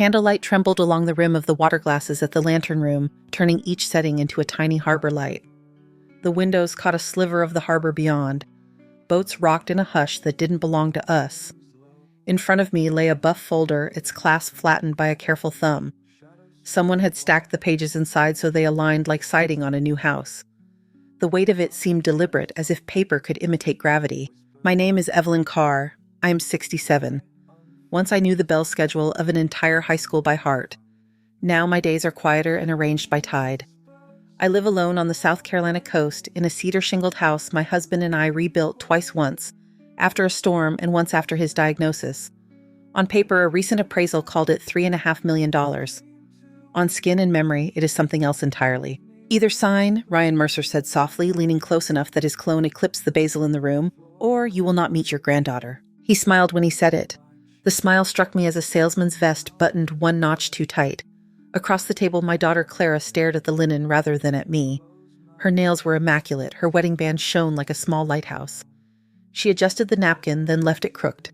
Candlelight trembled along the rim of the water glasses at the lantern room, turning each setting into a tiny harbor light. The windows caught a sliver of the harbor beyond. Boats rocked in a hush that didn't belong to us. In front of me lay a buff folder, its clasp flattened by a careful thumb. Someone had stacked the pages inside so they aligned like siding on a new house. The weight of it seemed deliberate, as if paper could imitate gravity. My name is Evelyn Carr. I am 67. Once I knew the bell schedule of an entire high school by heart. Now my days are quieter and arranged by tide. I live alone on the South Carolina coast in a cedar-shingled house my husband and I rebuilt twice, once after a storm and once after his diagnosis. On paper, a recent appraisal called it $3.5 million. On skin and memory, it is something else entirely. Either sign, Ryan Mercer said softly, leaning close enough that his clone eclipsed the basil in the room, or you will not meet your granddaughter. He smiled when he said it. The smile struck me as a salesman's vest buttoned one notch too tight. Across the table, my daughter Clara stared at the linen rather than at me. Her nails were immaculate, her wedding band shone like a small lighthouse. She adjusted the napkin, then left it crooked.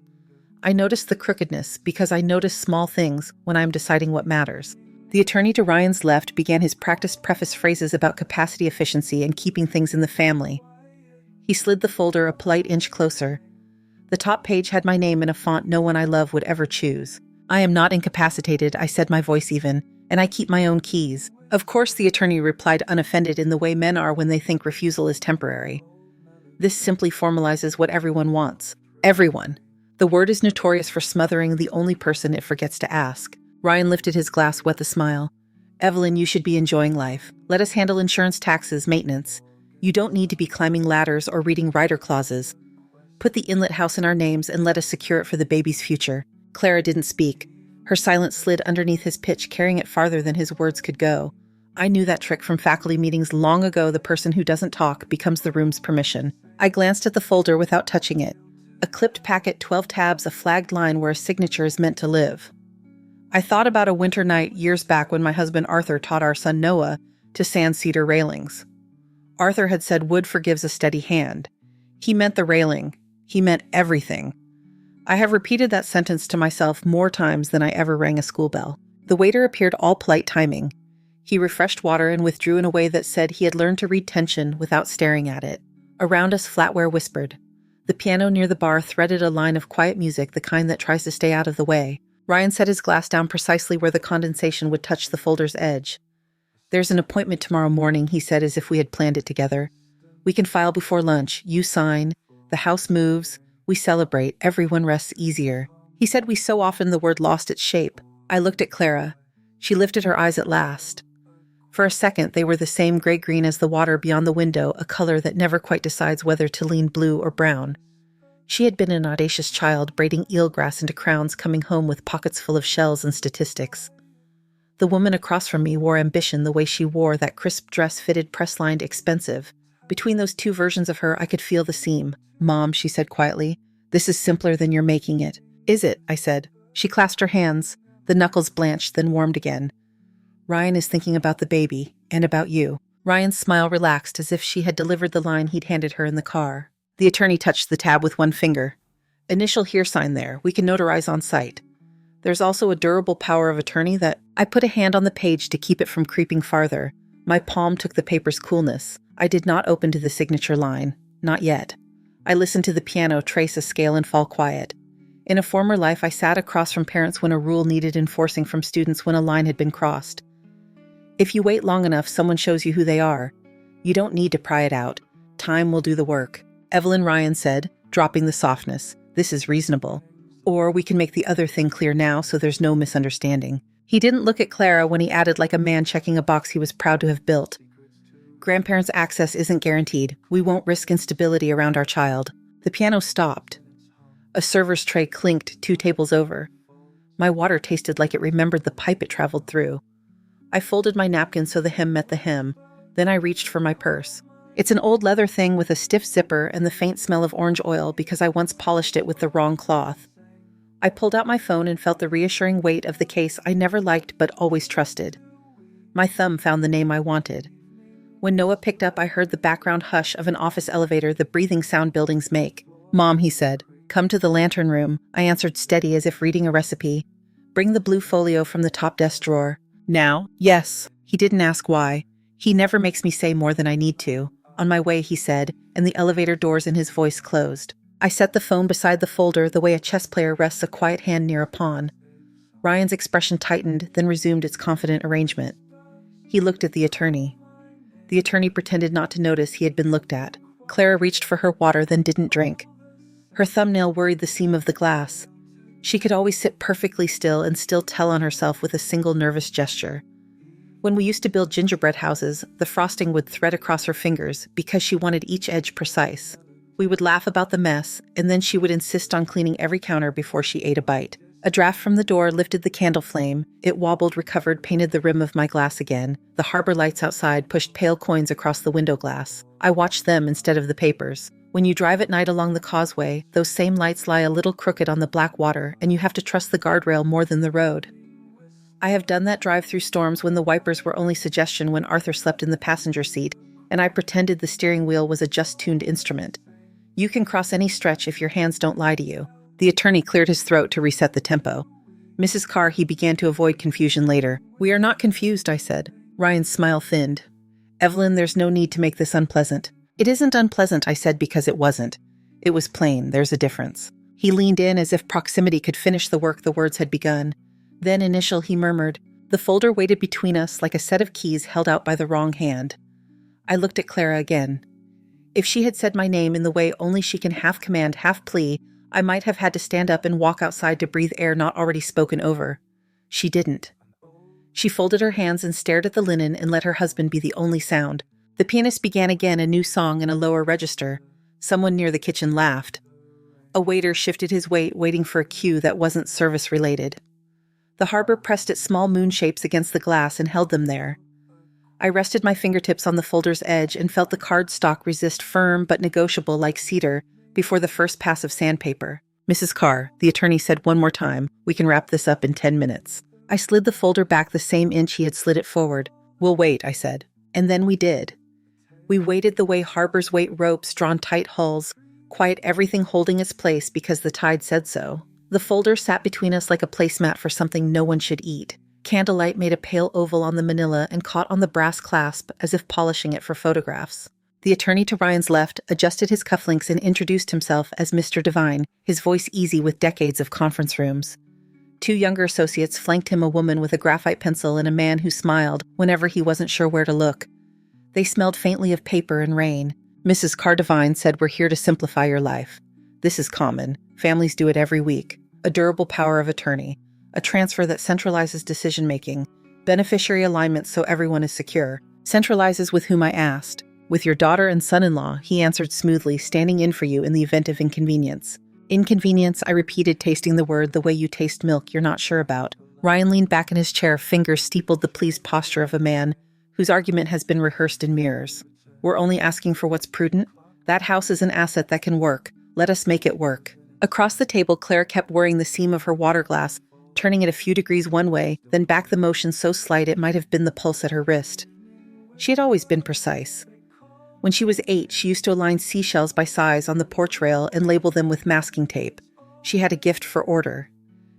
I noticed the crookedness because I notice small things when I am deciding what matters. The attorney to Ryan's left began his practiced preface phrases about capacity efficiency and keeping things in the family. He slid the folder a polite inch closer. The top page had my name in a font no one I love would ever choose. I am not incapacitated, I said, my voice even, and I keep my own keys. Of course, the attorney replied, unoffended in the way men are when they think refusal is temporary. This simply formalizes what everyone wants. Everyone. The word is notorious for smothering the only person it forgets to ask. Ryan lifted his glass with a smile. Evelyn, you should be enjoying life. Let us handle insurance, taxes, maintenance. You don't need to be climbing ladders or reading rider clauses. Put the inlet house in our names and let us secure it for the baby's future. Clara didn't speak. Her silence slid underneath his pitch, carrying it farther than his words could go. I knew that trick from faculty meetings long ago. The person who doesn't talk becomes the room's permission. I glanced at the folder without touching it. A clipped packet, 12 tabs, a flagged line where a signature is meant to live. I thought about a winter night years back when my husband Arthur taught our son Noah to sand cedar railings. Arthur had said wood forgives a steady hand. He meant the railing. He meant everything. I have repeated that sentence to myself more times than I ever rang a school bell. The waiter appeared all polite timing. He refreshed water and withdrew in a way that said he had learned to read tension without staring at it. Around us, flatware whispered. The piano near the bar threaded a line of quiet music, the kind that tries to stay out of the way. Ryan set his glass down precisely where the condensation would touch the folder's edge. There's an appointment tomorrow morning, he said, as if we had planned it together. We can file before lunch. You sign. The house moves. We celebrate. Everyone rests easier. He said we so often the word lost its shape. I looked at Clara. She lifted her eyes at last. For a second, they were the same gray-green as the water beyond the window, a color that never quite decides whether to lean blue or brown. She had been an audacious child, braiding eelgrass into crowns, coming home with pockets full of shells and statistics. The woman across from me wore ambition the way she wore that crisp dress, fitted, press-lined, expensive. Between those two versions of her, I could feel the seam. Mom, she said quietly, this is simpler than you're making it. Is it? I said. She clasped her hands. The knuckles blanched, then warmed again. Ryan is thinking about the baby, and about you. Ryan's smile relaxed as if she had delivered the line he'd handed her in the car. The attorney touched the tab with one finger. Initial here sign there. We can notarize on site. There's also a durable power of attorney that... I put a hand on the page to keep it from creeping farther. My palm took the paper's coolness. I did not open to the signature line. Not yet. I listened to the piano trace a scale and fall quiet. In a former life, I sat across from parents when a rule needed enforcing, from students when a line had been crossed. If you wait long enough, someone shows you who they are. You don't need to pry it out. Time will do the work. Evelyn, Ryan said, dropping the softness. This is reasonable. Or we can make the other thing clear now so there's no misunderstanding. He didn't look at Clara when he added, like a man checking a box he was proud to have built. Grandparents' access isn't guaranteed. We won't risk instability around our child. The piano stopped. A server's tray clinked 2 tables over. My water tasted like it remembered the pipe it traveled through. I folded my napkin so the hem met the hem. Then I reached for my purse. It's an old leather thing with a stiff zipper and the faint smell of orange oil because I once polished it with the wrong cloth. I pulled out my phone and felt the reassuring weight of the case I never liked but always trusted. My thumb found the name I wanted. When Noah picked up, I heard the background hush of an office elevator, the breathing sound buildings make. Mom, he said, come to the lantern room. I answered, steady as if reading a recipe. Bring the blue folio from the top desk drawer. Now? Yes. He didn't ask why. He never makes me say more than I need to. On my way, he said, and the elevator doors in his voice closed. I set the phone beside the folder the way a chess player rests a quiet hand near a pawn. Ryan's expression tightened, then resumed its confident arrangement. He looked at the attorney. The attorney pretended not to notice he had been looked at. Clara reached for her water, then didn't drink. Her thumbnail worried the seam of the glass. She could always sit perfectly still and still tell on herself with a single nervous gesture. When we used to build gingerbread houses, the frosting would thread across her fingers because she wanted each edge precise. We would laugh about the mess, and then she would insist on cleaning every counter before she ate a bite. A draft from the door lifted the candle flame. It wobbled, recovered, painted the rim of my glass again. The harbor lights outside pushed pale coins across the window glass. I watched them instead of the papers. When you drive at night along the causeway, those same lights lie a little crooked on the black water, and you have to trust the guardrail more than the road. I have done that drive through storms when the wipers were only suggestion when Arthur slept in the passenger seat, and I pretended the steering wheel was a just-tuned instrument. You can cross any stretch if your hands don't lie to you. The attorney cleared his throat to reset the tempo. Mrs. Carr, he began to avoid confusion later. We are not confused, I said. Ryan's smile thinned. Evelyn, there's no need to make this unpleasant. It isn't unpleasant, I said, because it wasn't. It was plain, there's a difference. He leaned in as if proximity could finish the work the words had begun. Then initial, he murmured. The folder waited between us like a set of keys held out by the wrong hand. I looked at Clara again. If she had said my name in the way only she can half command, half plea, I might have had to stand up and walk outside to breathe air not already spoken over. She didn't. She folded her hands and stared at the linen and let her husband be the only sound. The pianist began again a new song in a lower register. Someone near the kitchen laughed. A waiter shifted his weight, waiting for a cue that wasn't service-related. The harbor pressed its small moon shapes against the glass and held them there. I rested my fingertips on the folder's edge and felt the cardstock resist firm but negotiable like cedar before the first pass of sandpaper. Mrs. Carr, the attorney said one more time, we can wrap this up in 10 minutes. I slid the folder back the same inch he had slid it forward. We'll wait, I said. And then we did. We waited the way harbors wait ropes drawn tight hulls, quiet everything holding its place because the tide said so. The folder sat between us like a placemat for something no one should eat. Candlelight made a pale oval on the manila and caught on the brass clasp as if polishing it for photographs. The attorney to Ryan's left adjusted his cufflinks and introduced himself as Mr. Devine, his voice easy with decades of conference rooms. Two younger associates flanked him, a woman with a graphite pencil and a man who smiled whenever he wasn't sure where to look. They smelled faintly of paper and rain. Mrs. Carr Devine said, we're here to simplify your life. This is common. Families do it every week. A durable power of attorney. A transfer that centralizes decision-making. Beneficiary alignment so everyone is secure. Centralizes with whom I asked. With your daughter and son-in-law, he answered smoothly, standing in for you in the event of inconvenience. Inconvenience, I repeated, tasting the word the way you taste milk you're not sure about. Ryan leaned back in his chair, fingers steepled the pleased posture of a man whose argument has been rehearsed in mirrors. We're only asking for what's prudent. That house is an asset that can work. Let us make it work. Across the table, Claire kept worrying the seam of her water glass, turning it a few degrees one way, then back the motion so slight it might have been the pulse at her wrist. She had always been precise. When she was 8, she used to align seashells by size on the porch rail and label them with masking tape. She had a gift for order.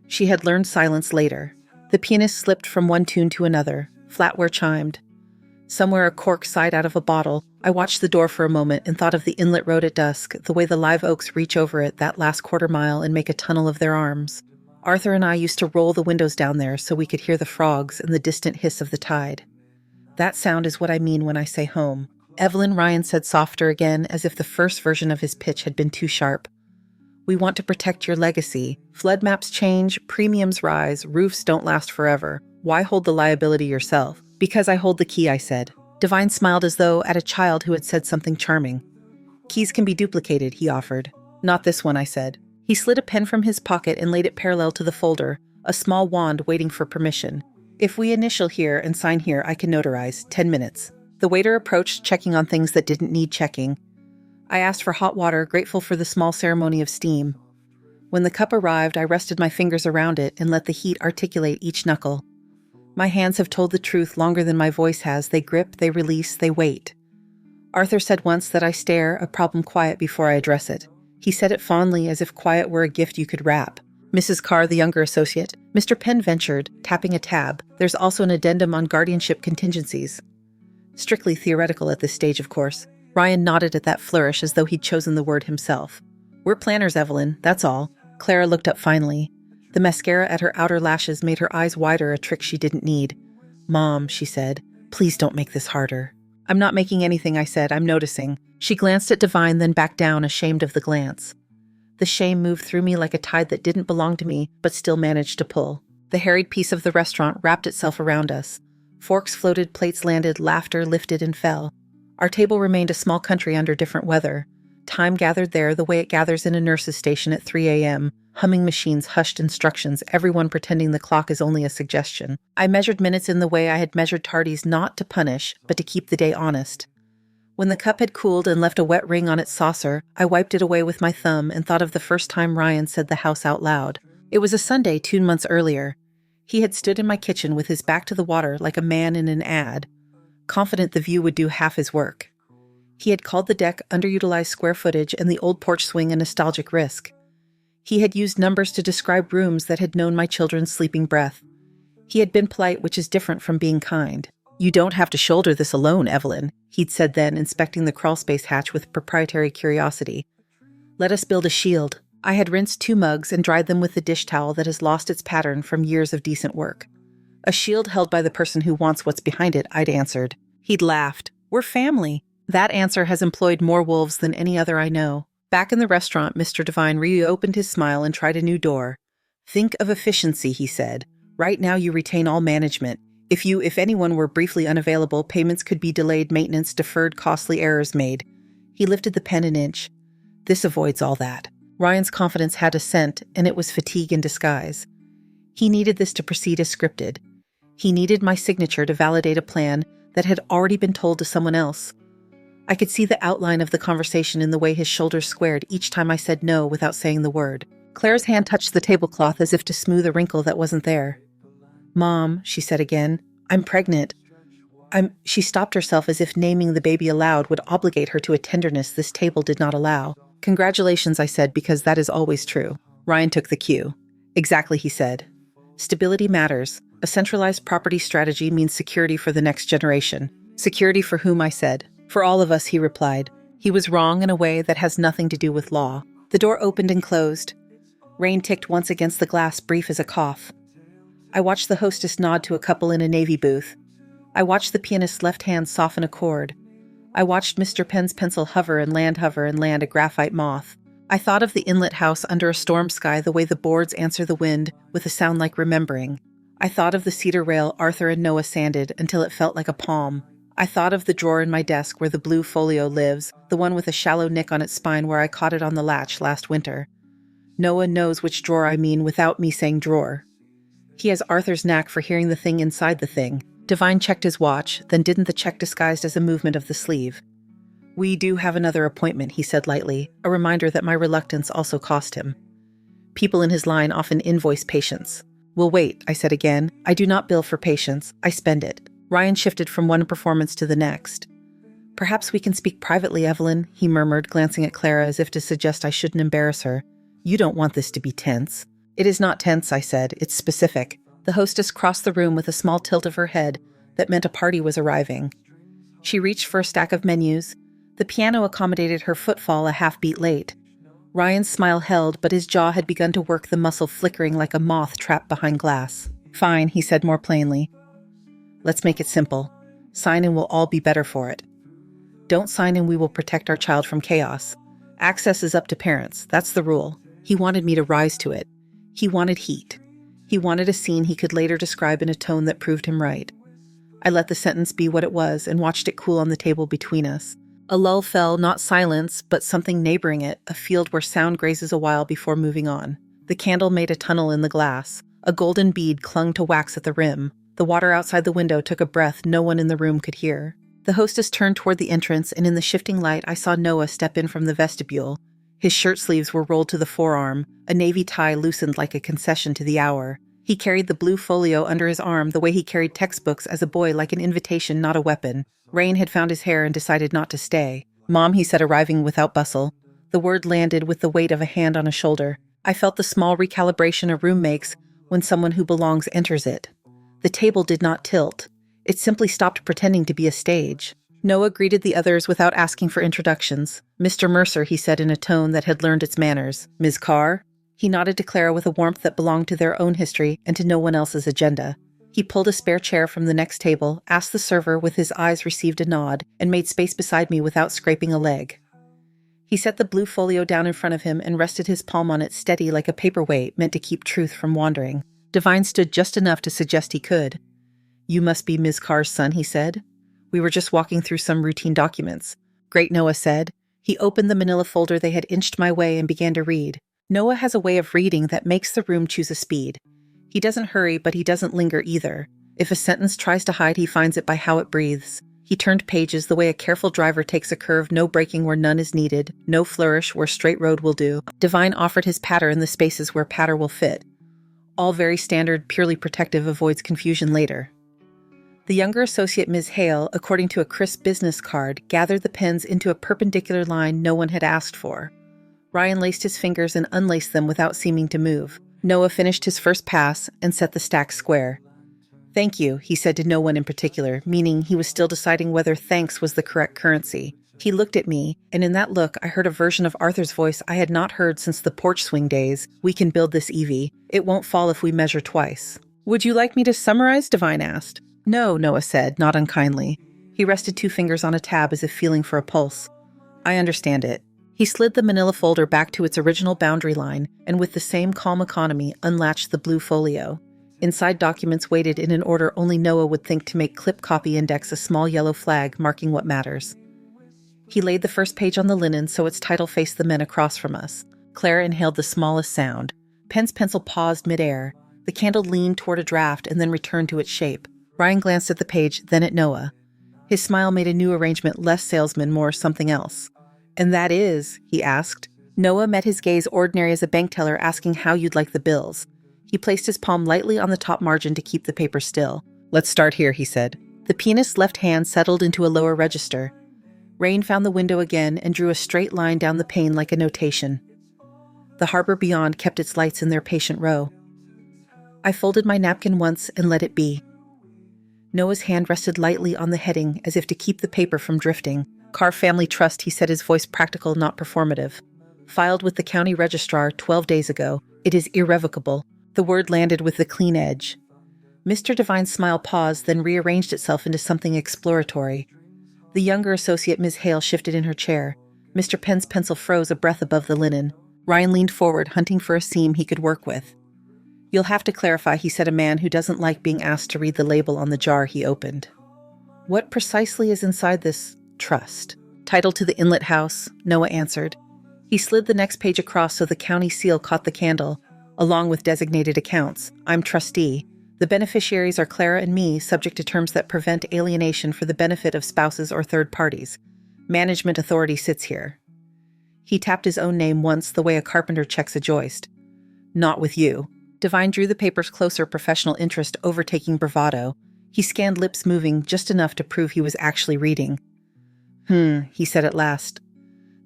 She had learned silence later. The pianist slipped from one tune to another. Flatware chimed. Somewhere a cork sighed out of a bottle. I watched the door for a moment and thought of the inlet road at dusk, the way the live oaks reach over it that last quarter mile and make a tunnel of their arms. Arthur and I used to roll the windows down there so we could hear the frogs and the distant hiss of the tide. That sound is what I mean when I say home. Evelyn, Ryan said softer again, as if the first version of his pitch had been too sharp. We want to protect your legacy. Flood maps change, premiums rise, roofs don't last forever. Why hold the liability yourself? Because I hold the key, I said. Devine smiled as though at a child who had said something charming. Keys can be duplicated, he offered. Not this one, I said. He slid a pen from his pocket and laid it parallel to the folder, a small wand waiting for permission. If we initial here and sign here, I can notarize. 10 minutes. The waiter approached, checking on things that didn't need checking. I asked for hot water, grateful for the small ceremony of steam. When the cup arrived, I rested my fingers around it and let the heat articulate each knuckle. My hands have told the truth longer than my voice has. They grip, they release, they wait. Arthur said once that I stare a problem quiet before I address it. He said it fondly, as if quiet were a gift you could wrap. Mrs. Carr, the younger associate. Mr. Penn ventured, tapping a tab. There's also an addendum on guardianship contingencies. Strictly theoretical at this stage, of course. Ryan nodded at that flourish as though he'd chosen the word himself. We're planners, Evelyn, that's all. Clara looked up finally. The mascara at her outer lashes made her eyes wider, a trick she didn't need. Mom, she said, please don't make this harder. I'm not making anything, I said. I'm noticing. She glanced at Divine, then backed down, ashamed of the glance. The shame moved through me like a tide that didn't belong to me, but still managed to pull. The harried piece of the restaurant wrapped itself around us. Forks floated, plates landed, laughter lifted and fell. Our table remained a small country under different weather. Time gathered there the way it gathers in a nurse's station at 3 a.m., humming machines, hushed instructions, everyone pretending the clock is only a suggestion. I measured minutes in the way I had measured tardies, not to punish, but to keep the day honest. When the cup had cooled and left a wet ring on its saucer, I wiped it away with my thumb and thought of the first time Ryan said the house out loud. It was a Sunday 2 months earlier. He had stood in my kitchen with his back to the water like a man in an ad, confident the view would do half his work. He had called the deck underutilized square footage and the old porch swing a nostalgic risk. He had used numbers to describe rooms that had known my children's sleeping breath. He had been polite, which is different from being kind. You don't have to shoulder this alone, Evelyn, he'd said then, inspecting the crawlspace hatch with proprietary curiosity. Let us build a shield. I had rinsed 2 mugs and dried them with the dish towel that has lost its pattern from years of decent work. A shield held by the person who wants what's behind it, I'd answered. He'd laughed. We're family. That answer has employed more wolves than any other I know. Back in the restaurant, Mr. Devine reopened his smile and tried a new door. Think of efficiency, he said. Right now you retain all management. If anyone were briefly unavailable, payments could be delayed, maintenance deferred, costly errors made. He lifted the pen an inch. This avoids all that. Ryan's confidence had a scent, and it was fatigue in disguise. He needed this to proceed as scripted. He needed my signature to validate a plan that had already been told to someone else. I could see the outline of the conversation in the way his shoulders squared each time I said no without saying the word. Claire's hand touched the tablecloth as if to smooth a wrinkle that wasn't there. Mom, she said again, I'm pregnant. She stopped herself as if naming the baby aloud would obligate her to a tenderness this table did not allow. Congratulations, I said, because that is always true. Ryan took the cue. Exactly, he said. Stability matters. A centralized property strategy means security for the next generation. Security for whom, I said. For all of us, he replied. He was wrong in a way that has nothing to do with law. The door opened and closed. Rain ticked once against the glass, brief as a cough. I watched the hostess nod to a couple in a navy booth. I watched the pianist's left hand soften a chord. I watched Mr. Penn's pencil hover and land a graphite moth. I thought of the inlet house under a storm sky, the way the boards answer the wind with a sound like remembering. I thought of the cedar rail Arthur and Noah sanded until it felt like a palm. I thought of the drawer in my desk where the blue folio lives, the one with a shallow nick on its spine where I caught it on the latch last winter. Noah knows which drawer I mean without me saying drawer. He has Arthur's knack for hearing the thing inside the thing. Devine checked his watch, then didn't the check disguised as a movement of the sleeve. We do have another appointment, he said lightly, a reminder that my reluctance also cost him. People in his line often invoice patience. We'll wait, I said again. I do not bill for patience. I spend it. Ryan shifted from one performance to the next. Perhaps we can speak privately, Evelyn, he murmured, glancing at Clara as if to suggest I shouldn't embarrass her. You don't want this to be tense. It is not tense, I said. It's specific. The hostess crossed the room with a small tilt of her head that meant a party was arriving. She reached for a stack of menus. The piano accommodated her footfall a half-beat late. Ryan's smile held, but his jaw had begun to work, the muscle flickering like a moth trapped behind glass. Fine, he said more plainly. Let's make it simple. Sign and we'll all be better for it. Don't sign and we will protect our child from chaos. Access is up to parents. That's the rule. He wanted me to rise to it. He wanted heat. He wanted a scene he could later describe in a tone that proved him right. I let the sentence be what it was and watched it cool on the table between us. A lull fell, not silence, but something neighboring it, a field where sound grazes a while before moving on. The candle made a tunnel in the glass. A golden bead clung to wax at the rim. The water outside the window took a breath no one in the room could hear. The hostess turned toward the entrance, and in the shifting light I saw Noah step in from the vestibule. His shirt sleeves were rolled to the forearm, a navy tie loosened like a concession to the hour. He carried the blue folio under his arm the way he carried textbooks as a boy, like an invitation, not a weapon. Rain had found his hair and decided not to stay. Mom, he said, arriving without bustle. The word landed with the weight of a hand on a shoulder. I felt the small recalibration a room makes when someone who belongs enters it. The table did not tilt. It simply stopped pretending to be a stage. Noah greeted the others without asking for introductions. "Mr. Mercer," he said in a tone that had learned its manners. "Ms. Carr?" He nodded to Clara with a warmth that belonged to their own history and to no one else's agenda. He pulled a spare chair from the next table, asked the server with his eyes received a nod, and made space beside me without scraping a leg. He set the blue folio down in front of him and rested his palm on it steady like a paperweight meant to keep truth from wandering. Divine stood just enough to suggest he could. "You must be Ms. Carr's son," he said. "We were just walking through some routine documents." "Great," Noah said. He opened the manila folder they had inched my way and began to read. Noah has a way of reading that makes the room choose a speed. He doesn't hurry, but he doesn't linger either. If a sentence tries to hide, he finds it by how it breathes. He turned pages the way a careful driver takes a curve, no braking where none is needed, no flourish where straight road will do. Divine offered his patter in the spaces where patter will fit. All very standard, purely protective, avoids confusion later. The younger associate, Ms. Hale, according to a crisp business card, gathered the pens into a perpendicular line no one had asked for. Ryan laced his fingers and unlaced them without seeming to move. Noah finished his first pass and set the stack square. "Thank you," he said to no one in particular, meaning he was still deciding whether thanks was the correct currency. He looked at me, and in that look I heard a version of Arthur's voice I had not heard since the porch swing days. "We can build this, Evie. It won't fall if we measure twice." "Would you like me to summarize?" Divine asked. "No," Noah said, not unkindly. He rested 2 fingers on a tab as if feeling for a pulse. "I understand it." He slid the manila folder back to its original boundary line and with the same calm economy unlatched the blue folio. Inside, documents waited in an order only Noah would think to make clip copy index a small yellow flag marking what matters. He laid the first page on the linen so its title faced the men across from us. Clara inhaled the smallest sound. Pen's pencil paused midair. The candle leaned toward a draft and then returned to its shape. Ryan glanced at the page, then at Noah. His smile made a new arrangement less salesman, more something else. "And that is?" he asked. Noah met his gaze ordinary as a bank teller asking how you'd like the bills. He placed his palm lightly on the top margin to keep the paper still. "Let's start here," he said. The pianist's left hand settled into a lower register. Rain found the window again and drew a straight line down the pane like a notation. The harbor beyond kept its lights in their patient row. I folded my napkin once and let it be. Noah's hand rested lightly on the heading as if to keep the paper from drifting. "Carr Family Trust," he said, his voice practical, not performative. "Filed with the county registrar 12 days ago. It is irrevocable." The word landed with the clean edge. Mr. Devine's smile paused, then rearranged itself into something exploratory. The younger associate, Ms. Hale, shifted in her chair. Mr. Penn's pencil froze a breath above the linen. Ryan leaned forward, hunting for a seam he could work with. "You'll have to clarify," he said, a man who doesn't like being asked to read the label on the jar he opened. "What precisely is inside this trust?" "Title to the inlet house," Noah answered. He slid the next page across so the county seal caught the candle, along with designated accounts. "I'm trustee. The beneficiaries are Clara and me, subject to terms that prevent alienation for the benefit of spouses or third parties. Management authority sits here." He tapped his own name once the way a carpenter checks a joist. "Not with you." Divine drew the papers closer, professional interest overtaking bravado. He scanned, lips moving just enough to prove he was actually reading. He said at last.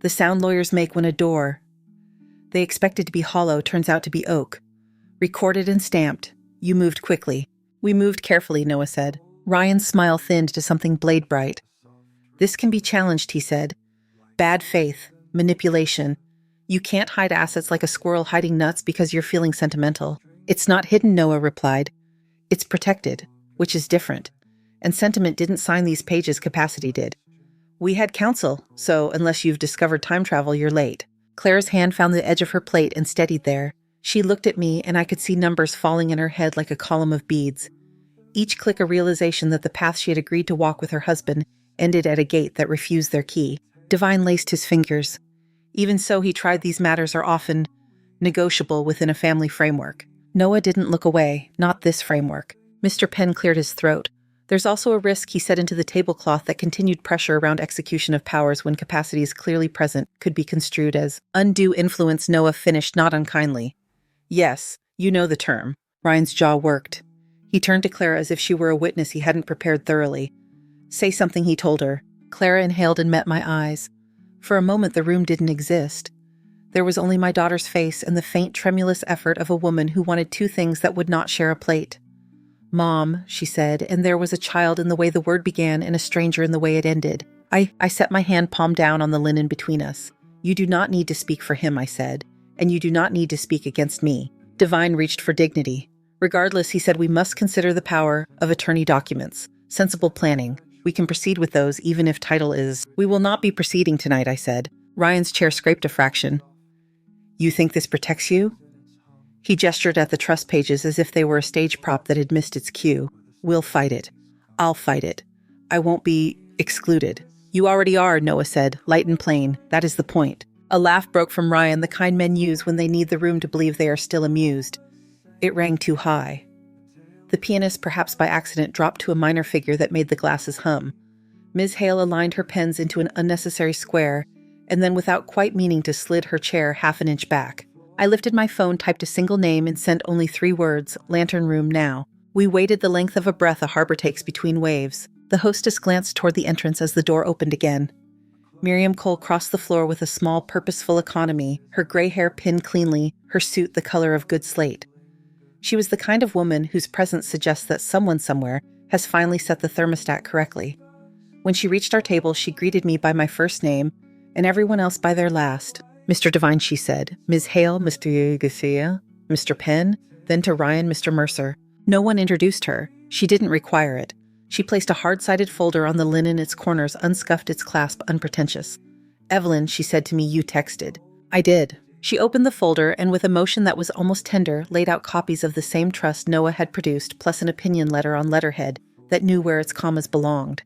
"The sound lawyers make when a door they expected to be hollow turns out to be oak. Recorded and stamped. You moved quickly." "We moved carefully," Noah said. Ryan's smile thinned to something blade bright. "This can be challenged," he said. "Bad faith, manipulation. You can't hide assets like a squirrel hiding nuts because you're feeling sentimental." "It's not hidden," Noah replied. "It's protected, which is different. And sentiment didn't sign these pages, capacity did. We had counsel, so unless you've discovered time travel, you're late." Claire's hand found the edge of her plate and steadied there. She looked at me, and I could see numbers falling in her head like a column of beads. Each click a realization that the path she had agreed to walk with her husband ended at a gate that refused their key. Divine laced his fingers. Even so, he tried, these matters are often negotiable within a family framework. Noah didn't look away, not this framework. Mr. Penn cleared his throat. "There's also a risk," he said into the tablecloth, "that continued pressure around execution of powers when capacity is clearly present could be construed as undue influence." Noah finished, not unkindly. "Yes, you know the term." Ryan's jaw worked. He turned to Clara as if she were a witness he hadn't prepared thoroughly. "Say something," he told her. Clara inhaled and met my eyes. For a moment the room didn't exist. There was only my daughter's face and the faint, tremulous effort of a woman who wanted two things that would not share a plate. "Mom," she said, and there was a child in the way the word began and a stranger in the way it ended. I set my hand palm down on the linen between us. "You do not need to speak for him," I said, "and you do not need to speak against me." Divine reached for dignity. "Regardless," he said, "we must consider the power of attorney documents. Sensible planning. We can proceed with those even if title is—" "We will not be proceeding tonight," I said. Ryan's chair scraped a fraction. "You think this protects you?" He gestured at the trust pages as if they were a stage prop that had missed its cue. "We'll fight it. I'll fight it. I won't be excluded." "You already are," Noah said, light and plain. "That is the point." A laugh broke from Ryan, the kind men use when they need the room to believe they are still amused. It rang too high. The pianist, perhaps by accident, dropped to a minor figure that made the glasses hum. Ms. Hale aligned her pens into an unnecessary square, and then without quite meaning to slid her chair half an inch back. I lifted my phone, typed a single name, and sent only 3 words, "Lantern Room now." We waited the length of a breath a harbor takes between waves. The hostess glanced toward the entrance as the door opened again. Miriam Cole crossed the floor with a small, purposeful economy, her gray hair pinned cleanly, her suit the color of good slate. She was the kind of woman whose presence suggests that someone somewhere has finally set the thermostat correctly. When she reached our table, she greeted me by my first name, and everyone else by their last. "Mr. Devine," she said. "Ms. Hale, Mr. Garcia, Mr. Penn," then to Ryan, Mr. Mercer. No one introduced her. She didn't require it. She placed a hard-sided folder on the linen, its corners unscuffed, its clasp unpretentious. "Evelyn," she said to me, "you texted." I did. She opened the folder and with a motion that was almost tender, laid out copies of the same trust Noah had produced, plus an opinion letter on letterhead that knew where its commas belonged.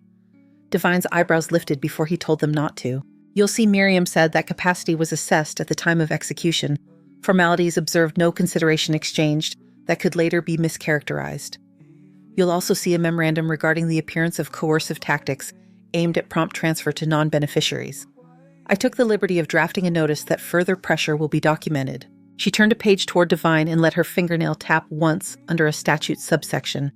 Devine's eyebrows lifted before he told them not to. "You'll see," Miriam said, "that capacity was assessed at the time of execution. Formalities observed, no consideration exchanged that could later be mischaracterized. You'll also see a memorandum regarding the appearance of coercive tactics aimed at prompt transfer to non-beneficiaries. I took the liberty of drafting a notice that further pressure will be documented." She turned a page toward Divine and let her fingernail tap once under a statute subsection.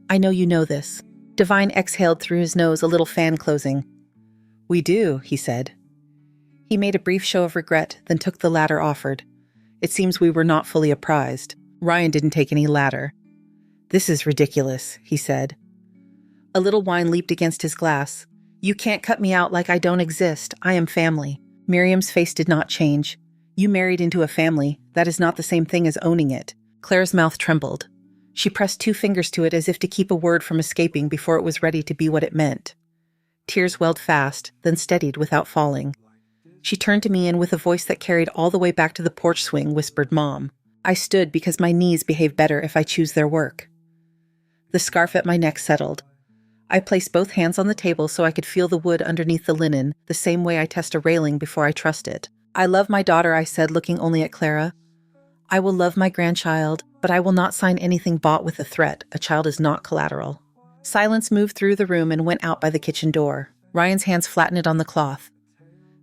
"I know you know this." Divine exhaled through his nose, a little fan closing. "We do," he said. He made a brief show of regret, then took the ladder offered. "It seems we were not fully apprised." Ryan didn't take any ladder. "This is ridiculous," he said. A little wine leaped against his glass. "You can't cut me out like I don't exist. I am family." Miriam's face did not change. "You married into a family. That is not the same thing as owning it." Claire's mouth trembled. She pressed 2 fingers to it as if to keep a word from escaping before it was ready to be what it meant. Tears welled fast, then steadied without falling. She turned to me and with a voice that carried all the way back to the porch swing, whispered, "Mom." I stood because my knees behave better if I choose their work. The scarf at my neck settled. I placed both hands on the table so I could feel the wood underneath the linen, the same way I test a railing before I trust it. "I love my daughter," I said, looking only at Clara. "I will love my grandchild, but I will not sign anything bought with a threat. A child is not collateral." Silence moved through the room and went out by the kitchen door. Ryan's hands flattened it on the cloth.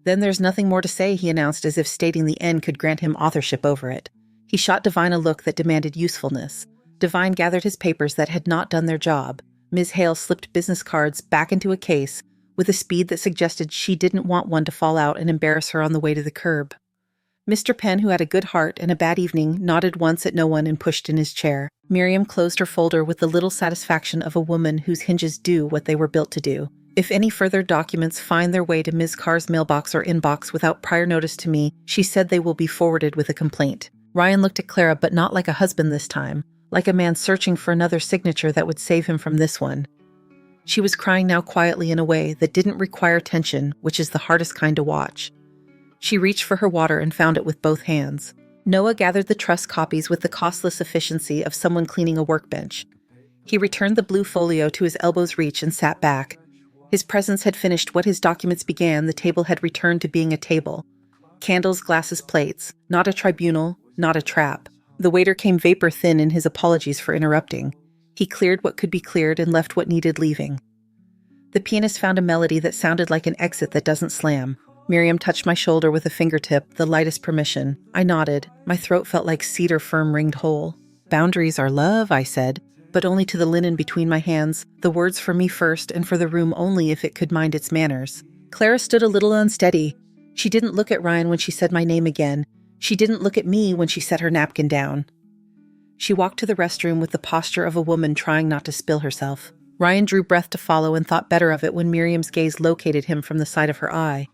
"Then there's nothing more to say," he announced, as if stating the end could grant him authorship over it. He shot Divine a look that demanded usefulness. Divine gathered his papers that had not done their job. Ms. Hale slipped business cards back into a case with a speed that suggested she didn't want one to fall out and embarrass her on the way to the curb. Mr. Penn, who had a good heart and a bad evening, nodded once at no one and pushed in his chair. Miriam closed her folder with the little satisfaction of a woman whose hinges do what they were built to do. If any further documents find their way to Ms. Carr's mailbox or inbox without prior notice to me, she said they will be forwarded with a complaint. Ryan looked at Clara, but not like a husband this time, like a man searching for another signature that would save him from this one. She was crying now quietly in a way that didn't require tension, which is the hardest kind to watch. She reached for her water and found it with both hands. Noah gathered the trust copies with the costless efficiency of someone cleaning a workbench. He returned the blue folio to his elbow's reach and sat back. His presence had finished what his documents began. The table had returned to being a table. Candles, glasses, plates. Not a tribunal, not a trap. The waiter came vapor-thin in his apologies for interrupting. He cleared what could be cleared and left what needed leaving. The pianist found a melody that sounded like an exit that doesn't slam. Miriam touched my shoulder with a fingertip, the lightest permission. I nodded. My throat felt like cedar firm ringed hole. "Boundaries are love," I said, but only to the linen between my hands, the words for me first and for the room only if it could mind its manners. Clara stood a little unsteady. She didn't look at Ryan when she said my name again. She didn't look at me when she set her napkin down. She walked to the restroom with the posture of a woman trying not to spill herself. Ryan drew breath to follow and thought better of it when Miriam's gaze located him from the side of her eye.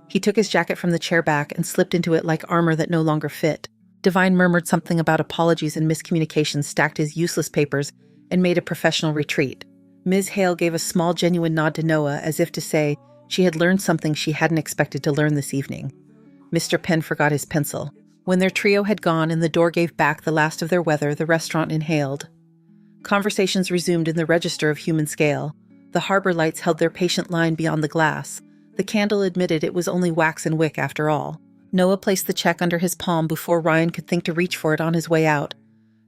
He took his jacket from the chair back and slipped into it like armor that no longer fit. Divine murmured something about apologies and miscommunications, stacked his useless papers, and made a professional retreat. Ms. Hale gave a small, genuine nod to Noah as if to say she had learned something she hadn't expected to learn this evening. Mr. Penn forgot his pencil. When their trio had gone and the door gave back the last of their weather, the restaurant inhaled. Conversations resumed in the register of human scale. The harbor lights held their patient line beyond the glass. The candle admitted it was only wax and wick after all. Noah placed the check under his palm before Ryan could think to reach for it on his way out.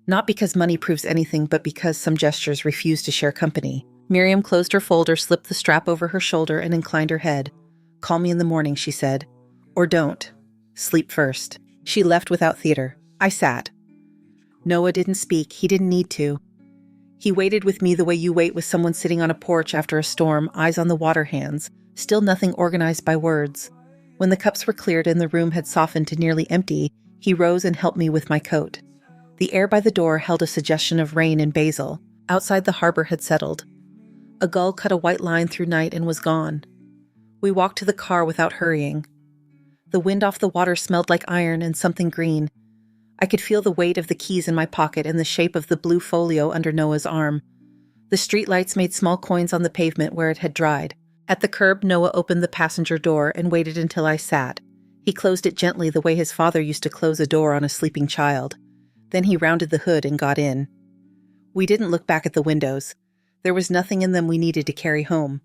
Not because money proves anything, but because some gestures refuse to share company. Miriam closed her folder, slipped the strap over her shoulder, and inclined her head. "Call me in the morning," she said. "Or don't. Sleep first." She left without theater. I sat. Noah didn't speak. He didn't need to. He waited with me the way you wait with someone sitting on a porch after a storm, eyes on the water, hands, still nothing organized by words. When the cups were cleared and the room had softened to nearly empty, he rose and helped me with my coat. The air by the door held a suggestion of rain and basil. Outside, the harbor had settled. A gull cut a white line through night and was gone. We walked to the car without hurrying. The wind off the water smelled like iron and something green. I could feel the weight of the keys in my pocket and the shape of the blue folio under Noah's arm. The streetlights made small coins on the pavement where it had dried. At the curb, Noah opened the passenger door and waited until I sat. He closed it gently the way his father used to close a door on a sleeping child. Then he rounded the hood and got in. We didn't look back at the windows. There was nothing in them we needed to carry home.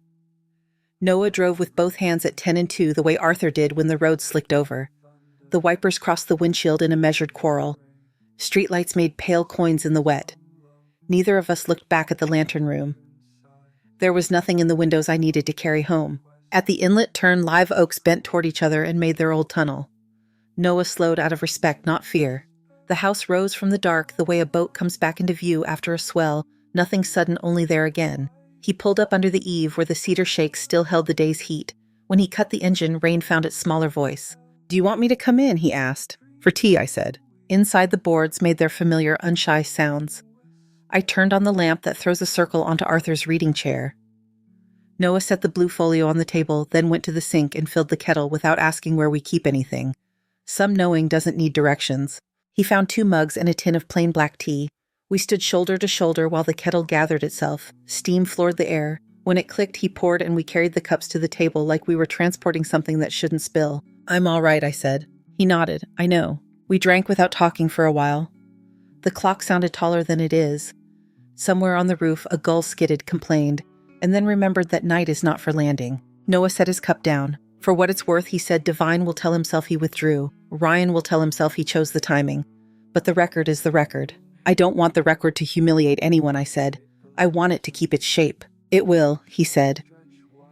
Noah drove with both hands at 10 and 2 the way Arthur did when the road slicked over. The wipers crossed the windshield in a measured quarrel. Streetlights made pale coins in the wet. Neither of us looked back at the lantern room. There was nothing in the windows I needed to carry home. At the inlet turn, live oaks bent toward each other and made their old tunnel. Noah slowed out of respect, not fear. The house rose from the dark the way a boat comes back into view after a swell, nothing sudden, only there again. He pulled up under the eave where the cedar shakes still held the day's heat. When he cut the engine, rain found its smaller voice. "Do you want me to come in?" he asked. "For tea," I said. Inside, the boards made their familiar, unshy sounds. I turned on the lamp that throws a circle onto Arthur's reading chair. Noah set the blue folio on the table, then went to the sink and filled the kettle without asking where we keep anything. Some knowing doesn't need directions. He found 2 mugs and a tin of plain black tea. We stood shoulder to shoulder while the kettle gathered itself. Steam floored the air. When it clicked, he poured and we carried the cups to the table like we were transporting something that shouldn't spill. "I'm all right," I said. He nodded. "I know." We drank without talking for a while. The clock sounded taller than it is. Somewhere on the roof, a gull skidded, complained, and then remembered that night is not for landing. Noah set his cup down. For what it's worth, he said, Divine will tell himself he withdrew. Ryan will tell himself he chose the timing. But the record is the record. "I don't want the record to humiliate anyone," I said. "I want it to keep its shape." "It will," he said.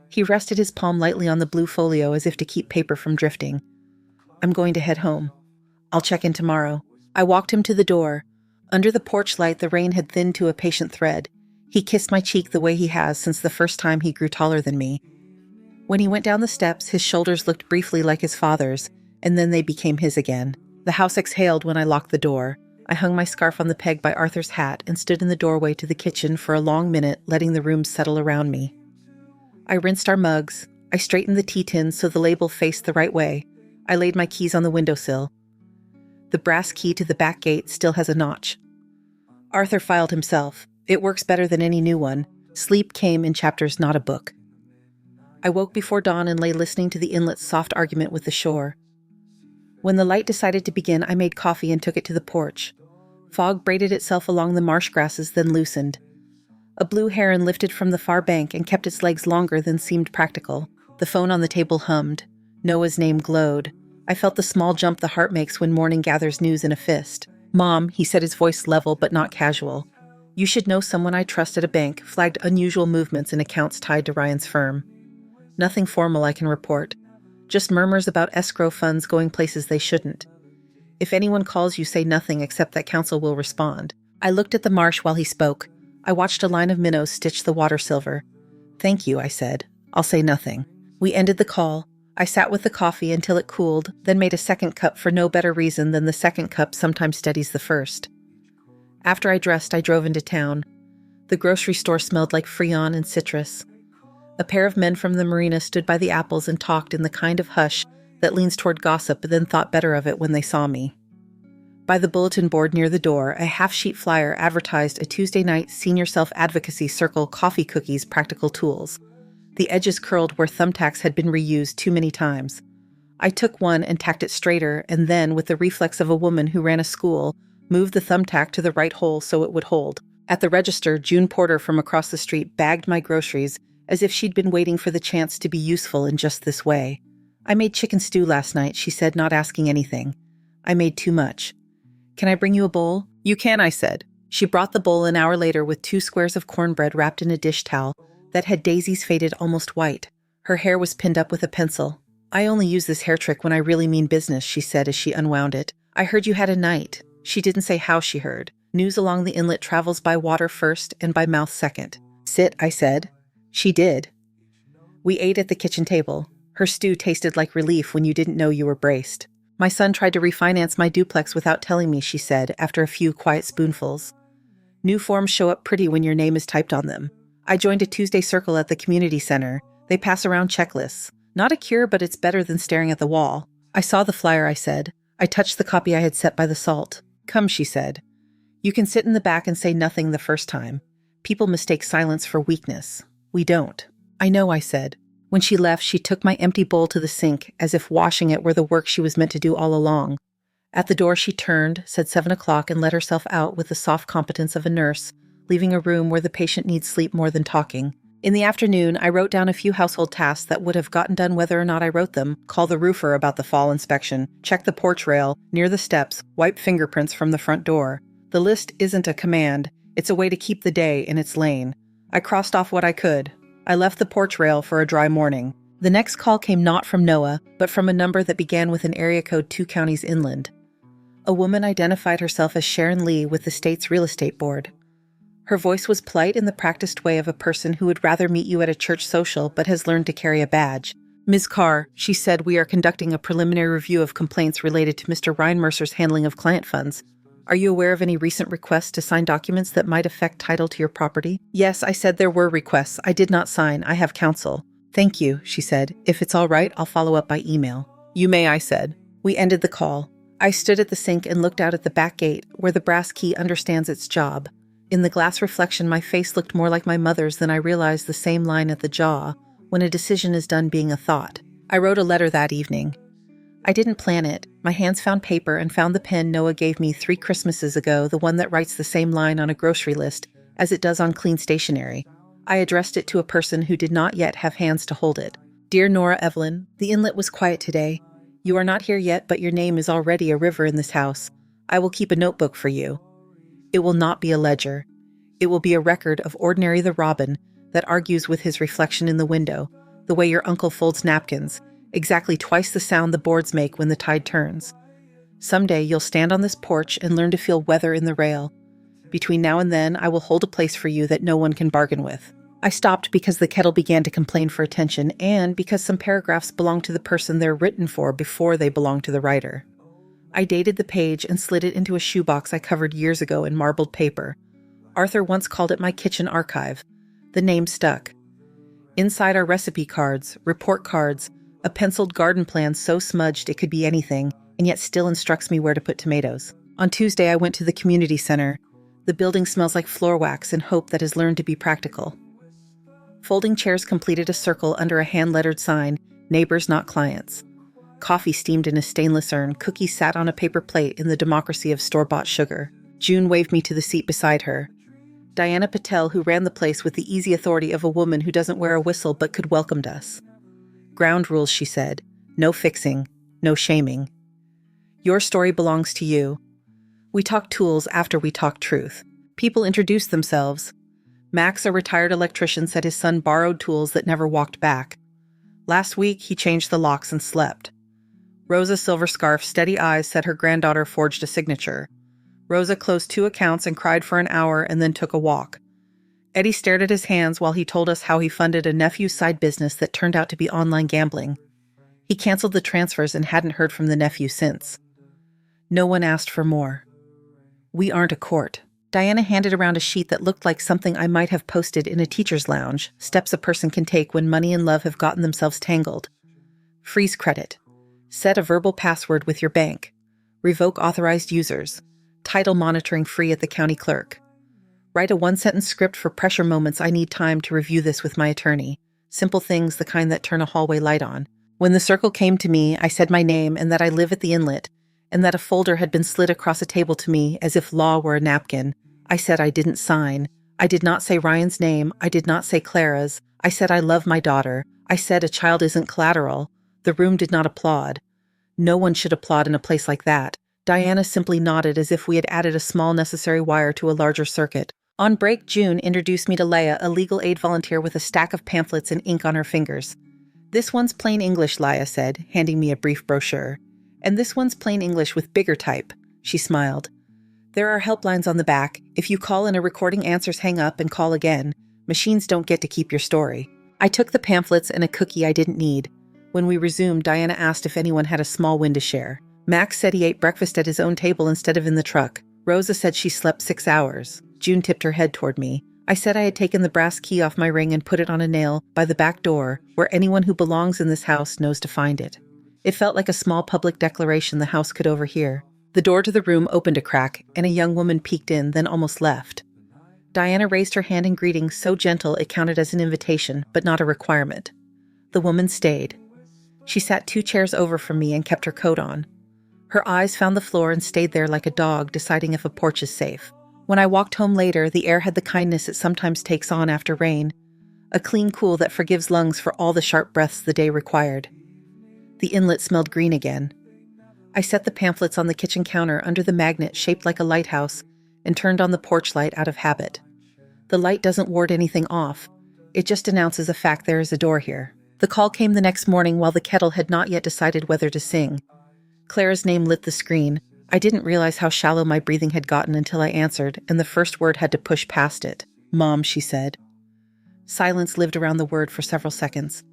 He rested his palm lightly on the blue folio as if to keep paper from drifting. "I'm going to head home. I'll check in tomorrow." I walked him to the door. Under the porch light, the rain had thinned to a patient thread. He kissed my cheek the way he has since the first time he grew taller than me. When he went down the steps, his shoulders looked briefly like his father's, and then they became his again. The house exhaled when I locked the door. I hung my scarf on the peg by Arthur's hat and stood in the doorway to the kitchen for a long minute, letting the room settle around me. I rinsed our mugs. I straightened the tea tin so the label faced the right way. I laid my keys on the windowsill. The brass key to the back gate still has a notch. Arthur filed himself. It works better than any new one. Sleep came in chapters, not a book. I woke before dawn and lay listening to the inlet's soft argument with the shore. When the light decided to begin, I made coffee and took it to the porch. Fog braided itself along the marsh grasses, then loosened. A blue heron lifted from the far bank and kept its legs longer than seemed practical. The phone on the table hummed. Noah's name glowed. I felt the small jump the heart makes when morning gathers news in a fist. "Mom," he said, his voice level but not casual. "You should know someone I trust at a bank flagged unusual movements in accounts tied to Ryan's firm. Nothing formal I can report. Just murmurs about escrow funds going places they shouldn't. If anyone calls you, say nothing except that counsel will respond." I looked at the marsh while he spoke. I watched a line of minnows stitch the water silver. "Thank you," I said. "I'll say nothing." We ended the call. I sat with the coffee until it cooled, then made a second cup for no better reason than the second cup sometimes steadies the first. After I dressed, I drove into town. The grocery store smelled like Freon and citrus. A pair of men from the marina stood by the apples and talked in the kind of hush that leans toward gossip but then thought better of it when they saw me. By the bulletin board near the door, a half-sheet flyer advertised a Tuesday night senior self-advocacy circle coffee cookies practical tools. The edges curled where thumbtacks had been reused too many times. I took one and tacked it straighter, and then, with the reflex of a woman who ran a school, moved the thumbtack to the right hole so it would hold. At the register, June Porter from across the street bagged my groceries as if she'd been waiting for the chance to be useful in just this way. "I made chicken stew last night," she said, not asking anything. "I made too much." "Can I bring you a bowl?" "You can," I said. She brought the bowl an hour later with 2 squares of cornbread wrapped in a dish towel that had daisies faded almost white. Her hair was pinned up with a pencil. "I only use this hair trick when I really mean business," she said as she unwound it. "I heard you had a night." She didn't say how she heard. News along the inlet travels by water first and by mouth second. "Sit," I said. She did. We ate at the kitchen table. Her stew tasted like relief when you didn't know you were braced. "My son tried to refinance my duplex without telling me," she said, after a few quiet spoonfuls. "New forms show up pretty when your name is typed on them. I joined a Tuesday circle at the community center. They pass around checklists. Not a cure, but it's better than staring at the wall." "I saw the flyer," I said. I touched the copy I had set by the salt. "Come," she said. "You can sit in the back and say nothing the first time. People mistake silence for weakness. We don't." "I know," I said. When she left, she took my empty bowl to the sink, as if washing it were the work she was meant to do all along. At the door she turned, said 7 o'clock, and let herself out with the soft competence of a nurse, leaving a room where the patient needs sleep more than talking. In the afternoon, I wrote down a few household tasks that would have gotten done whether or not I wrote them: call the roofer about the fall inspection, check the porch rail, near the steps, wipe fingerprints from the front door. The list isn't a command, it's a way to keep the day in its lane. I crossed off what I could. I left the porch rail for a dry morning. The next call came not from Noah, but from a number that began with an area code 2 counties inland. A woman identified herself as Sharon Lee with the state's real estate board. Her voice was polite in the practiced way of a person who would rather meet you at a church social but has learned to carry a badge. "Ms. Carr," she said, "we are conducting a preliminary review of complaints related to Mr. Ryan Mercer's handling of client funds. Are you aware of any recent requests to sign documents that might affect title to your property?" "Yes," I said, "there were requests. I did not sign. I have counsel." "Thank you," she said. "If it's all right, I'll follow up by email." "You may," I said. We ended the call. I stood at the sink and looked out at the back gate, where the brass key understands its job. In the glass reflection, my face looked more like my mother's than I realized the same line at the jaw, when a decision is done being a thought. I wrote a letter that evening. I didn't plan it. My hands found paper and found the pen Noah gave me 3 Christmases ago, the one that writes the same line on a grocery list as it does on clean stationery. I addressed it to a person who did not yet have hands to hold it. "Dear Nora Evelyn, the inlet was quiet today. You are not here yet, but your name is already a river in this house. I will keep a notebook for you. It will not be a ledger. It will be a record of Ordinary the Robin that argues with his reflection in the window, the way your uncle folds napkins, exactly twice the sound the boards make when the tide turns. Someday you'll stand on this porch and learn to feel weather in the rail. Between now and then, I will hold a place for you that no one can bargain with." I stopped because the kettle began to complain for attention, and because some paragraphs belong to the person they're written for before they belong to the writer. I dated the page and slid it into a shoebox I covered years ago in marbled paper. Arthur once called it my kitchen archive. The name stuck. Inside are recipe cards, report cards, a penciled garden plan so smudged it could be anything, and yet still instructs me where to put tomatoes. On Tuesday, I went to the community center. The building smells like floor wax and hope that has learned to be practical. Folding chairs completed a circle under a hand-lettered sign, "Neighbors, not clients." Coffee steamed in a stainless urn, cookies sat on a paper plate in the democracy of store-bought sugar. June waved me to the seat beside her. Diana Patel, who ran the place with the easy authority of a woman who doesn't wear a whistle but could welcomed us. "Ground rules," she said. "No fixing, no shaming. Your story belongs to you." We talked tools after we talked truth. People introduced themselves. Max, a retired electrician, said his son borrowed tools that never walked back. Last week, he changed the locks and slept. Rosa Silverscarf, steady eyes, said her granddaughter forged a signature. Rosa closed 2 accounts and cried for an hour and then took a walk. Eddie stared at his hands while he told us how he funded a nephew's side business that turned out to be online gambling. He canceled the transfers and hadn't heard from the nephew since. No one asked for more. We aren't a court. Diana handed around a sheet that looked like something I might have posted in a teacher's lounge, steps a person can take when money and love have gotten themselves tangled. Freeze credit. Set a verbal password with your bank. Revoke authorized users. Title monitoring free at the county clerk. Write a one-sentence script for pressure moments. I need time to review this with my attorney. Simple things, the kind that turn a hallway light on. When the circle came to me, I said my name and that I live at the inlet, and that a folder had been slid across a table to me as if law were a napkin. I said I didn't sign. I did not say Ryan's name. I did not say Clara's. I said I love my daughter. I said a child isn't collateral. The room did not applaud. No one should applaud in a place like that. Diana simply nodded as if we had added a small necessary wire to a larger circuit. On break, June introduced me to Leia, a legal aid volunteer with a stack of pamphlets and ink on her fingers. This one's plain English, Leia said, handing me a brief brochure. And this one's plain English with bigger type. She smiled. There are helplines on the back. If you call and a recording answers, hang up and call again. Machines don't get to keep your story. I took the pamphlets and a cookie I didn't need. When we resumed, Diana asked if anyone had a small win to share. Max said he ate breakfast at his own table instead of in the truck. Rosa said she slept 6 hours. June tipped her head toward me. I said I had taken the brass key off my ring and put it on a nail by the back door, where anyone who belongs in this house knows to find it. It felt like a small public declaration the house could overhear. The door to the room opened a crack, and a young woman peeked in, then almost left. Diana raised her hand in greeting, so gentle it counted as an invitation, but not a requirement. The woman stayed. She sat 2 chairs over from me and kept her coat on. Her eyes found the floor and stayed there like a dog deciding if a porch is safe. When I walked home later, the air had the kindness it sometimes takes on after rain, a clean cool that forgives lungs for all the sharp breaths the day required. The inlet smelled green again. I set the pamphlets on the kitchen counter under the magnet shaped like a lighthouse and turned on the porch light out of habit. The light doesn't ward anything off. It just announces a fact: there is a door here. The call came the next morning while the kettle had not yet decided whether to sing. Clara's name lit the screen. I didn't realize how shallow my breathing had gotten until I answered, and the first word had to push past it. Mom, she said. Silence lived around the word for several seconds.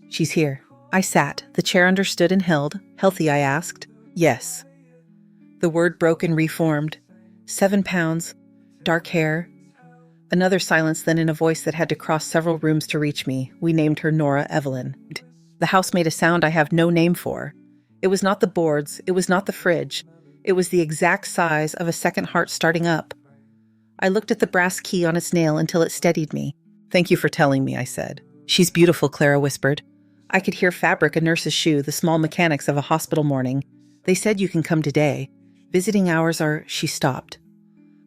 She's here. I sat. The chair understood and held. Healthy, I asked. Yes. The word broke and reformed. 7 pounds. Dark hair. Another silence, then in a voice that had to cross several rooms to reach me, we named her Nora Evelyn. The house made a sound I have no name for. It was not the boards. It was not the fridge. It was the exact size of a second heart starting up. I looked at the brass key on its nail until it steadied me. Thank you for telling me, I said. She's beautiful, Clara whispered. I could hear fabric, a nurse's shoe, the small mechanics of a hospital morning. They said you can come today. Visiting hours are... She stopped.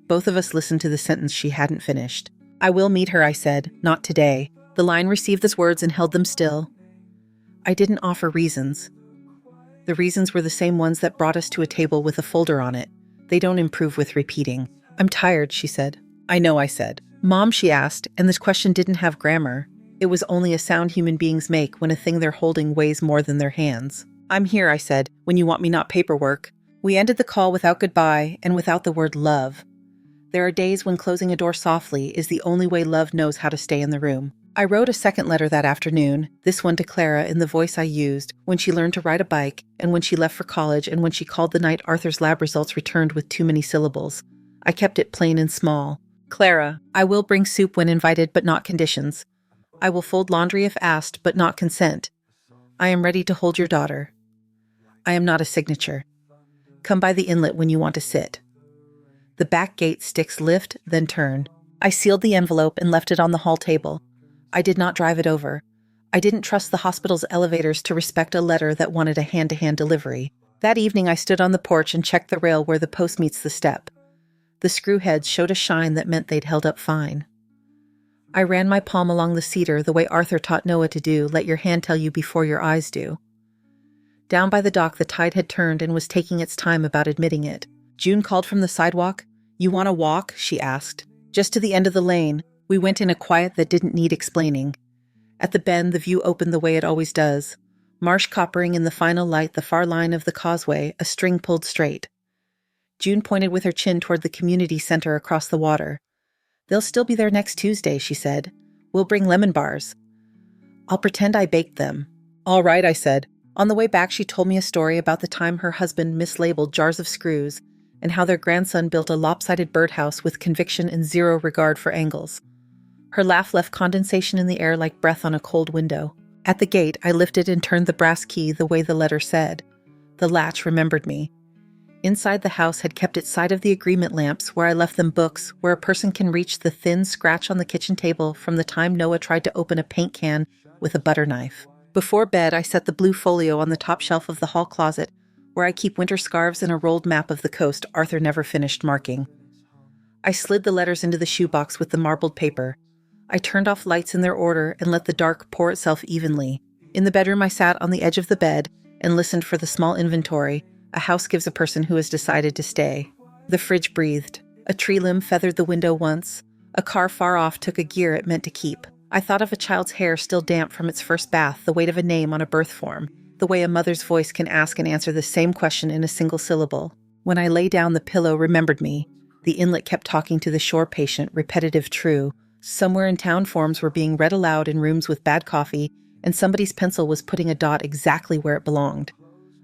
Both of us listened to the sentence she hadn't finished. I will meet her, I said. Not today. The line received those words and held them still. I didn't offer reasons. The reasons were the same ones that brought us to a table with a folder on it. They don't improve with repeating. I'm tired, she said. I know, I said. Mom, she asked, and this question didn't have grammar. It was only a sound human beings make when a thing they're holding weighs more than their hands. I'm here, I said, when you want me, not paperwork. We ended the call without goodbye and without the word love. There are days when closing a door softly is the only way love knows how to stay in the room. I wrote a second letter that afternoon, this one to Clara in the voice I used when she learned to ride a bike and when she left for college and when she called the night Arthur's lab results returned with too many syllables. I kept it plain and small. Clara, I will bring soup when invited but not conditions. I will fold laundry if asked but not consent. I am ready to hold your daughter. I am not a signature. Come by the inlet when you want to sit. The back gate sticks lift, then turn. I sealed the envelope and left it on the hall table. I did not drive it over. I didn't trust the hospital's elevators to respect a letter that wanted a hand-to-hand delivery. That evening I stood on the porch and checked the rail where the post meets the step. The screw heads showed a shine that meant they'd held up fine. I ran my palm along the cedar the way Arthur taught Noah to do, let your hand tell you before your eyes do. Down by the dock the tide had turned and was taking its time about admitting it. June called from the sidewalk. You want to walk? She asked. Just to the end of the lane. We went in a quiet that didn't need explaining. At the bend, the view opened the way it always does. Marsh coppering in the final light, the far line of the causeway, a string pulled straight. June pointed with her chin toward the community center across the water. They'll still be there next Tuesday, she said. We'll bring lemon bars. I'll pretend I baked them. All right, I said. On the way back, she told me a story about the time her husband mislabeled jars of screws and how their grandson built a lopsided birdhouse with conviction and zero regard for angles. Her laugh left condensation in the air like breath on a cold window. At the gate, I lifted and turned the brass key the way the letter said. The latch remembered me. Inside the house had kept its side of the agreement lamps where I left them books where a person can reach the thin scratch on the kitchen table from the time Noah tried to open a paint can with a butter knife. Before bed, I set the blue folio on the top shelf of the hall closet where I keep winter scarves and a rolled map of the coast Arthur never finished marking. I slid the letters into the shoebox with the marbled paper. I turned off lights in their order and let the dark pour itself evenly. In the bedroom, I sat on the edge of the bed and listened for the small inventory a house gives a person who has decided to stay. The fridge breathed. A tree limb feathered the window once. A car far off took a gear it meant to keep. I thought of a child's hair still damp from its first bath, the weight of a name on a birth form, the way a mother's voice can ask and answer the same question in a single syllable. When I lay down, the pillow remembered me. The inlet kept talking to the shore patient, repetitive true. Somewhere in town, forms were being read aloud in rooms with bad coffee, and somebody's pencil was putting a dot exactly where it belonged.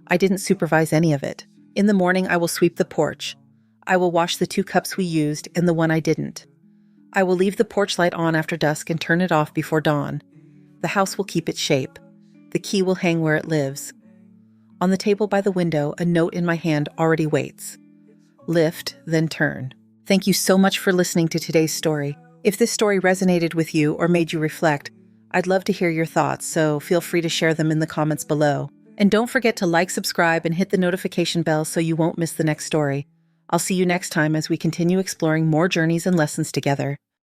I didn't supervise any of it. In the morning, I will sweep the porch. I will wash the 2 cups we used and the one I didn't. I will leave the porch light on after dusk and turn it off before dawn. The house will keep its shape. The key will hang where it lives. On the table by the window, a note in my hand already waits. Lift, then turn. Thank you so much for listening to today's story. If this story resonated with you or made you reflect, I'd love to hear your thoughts, so feel free to share them in the comments below. And don't forget to like, subscribe, and hit the notification bell so you won't miss the next story. I'll see you next time as we continue exploring more journeys and lessons together.